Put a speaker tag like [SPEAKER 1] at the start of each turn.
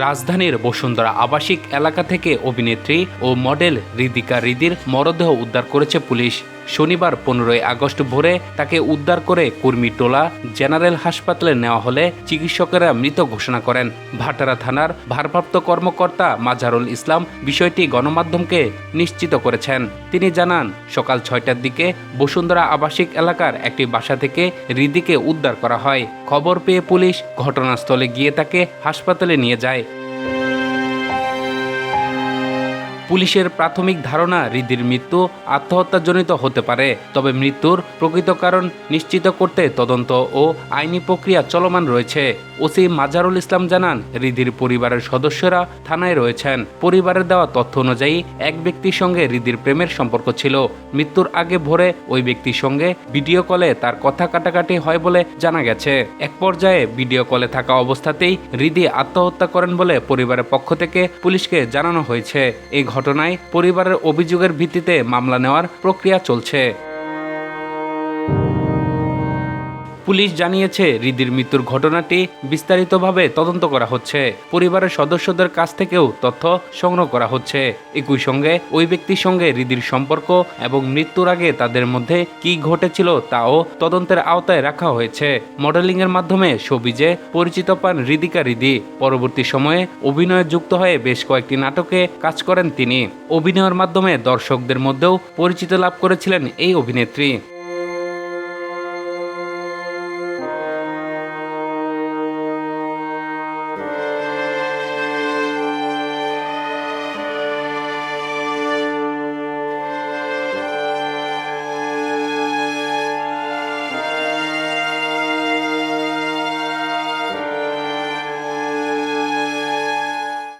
[SPEAKER 1] রাজধানীর বসুন্ধরা আবাসিক এলাকা থেকে অভিনেত্রী ও মডেল হৃদিকা হৃদির মরদেহ উদ্ধার করেছে পুলিশ। শনিবার 15 আগস্ট ভোরে তাকে উদ্ধার করে কুর্মিটোলা জেনারেল হাসপাতালে নেওয়া হলে চিকিৎসকেরা মৃত ঘোষণা করেন। ভাটারা থানার ভারপ্রাপ্ত কর্মকর্তা মাজারুল ইসলাম বিষয়টি গণমাধ্যমকে নিশ্চিত করেছেন। তিনি জানান, সকাল 6টার দিকে বসুন্ধরা আবাসিক এলাকার একটি বাসা থেকে হৃদিকে উদ্ধার করা হয়। খবর পেয়ে পুলিশ ঘটনাস্থলে গিয়ে তাকে হাসপাতালে নিয়ে যায়। পুলিশের প্রাথমিক ধারণা, হৃদির মৃত্যু আত্মহত্যাজনিত হতে পারে, তবে মৃত্যুর প্রকৃত কারণ নিশ্চিত করতে তদন্ত ও আইনি প্রক্রিয়া চলমান রয়েছে। ওসি মাজারুল ইসলাম জানান, হৃদির পরিবারের সদস্যরা থানায় রয়েছেন। পরিবারের দেওয়া তথ্য অনুযায়ী এক ব্যক্তির সঙ্গে হৃদির প্রেমের সম্পর্ক ছিল। মৃত্যুর আগে ভোরে ওই ব্যক্তির সঙ্গে ভিডিও কলে তার কথা কাটাকাটি হয় বলে জানা গেছে। এক পর্যায়ে ভিডিও কলে থাকা অবস্থাতেই হৃদি আত্মহত্যা করেন বলে পরিবারের পক্ষ থেকে পুলিশকে জানানো হয়েছে। এই ঘটনায় পরিবারের অভিযোগের ভিত্তিতে মামলা নেওয়ার প্রক্রিয়া চলছে। পুলিশ জানিয়েছে, হৃদির মৃত্যুর ঘটনাটি বিস্তারিতভাবে তদন্ত করা হচ্ছে। পরিবারের সদস্যদের কাছ থেকেও তথ্য সংগ্রহ করা হচ্ছে। একই সঙ্গে ওই ব্যক্তির সঙ্গে হৃদির সম্পর্ক এবং মৃত্যুর আগে তাদের মধ্যে কি ঘটেছিল তাও তদন্তের আওতায় রাখা হয়েছে। মডেলিংয়ের মাধ্যমে শোবিজে পরিচিত পান হৃদিকা হৃদি। পরবর্তী সময়ে অভিনয়ে যুক্ত হয়ে বেশ কয়েকটি নাটকে কাজ করেন তিনি। অভিনয়ের মাধ্যমে দর্শকদের মধ্যেও পরিচিতি লাভ করেছিলেন এই অভিনেত্রী।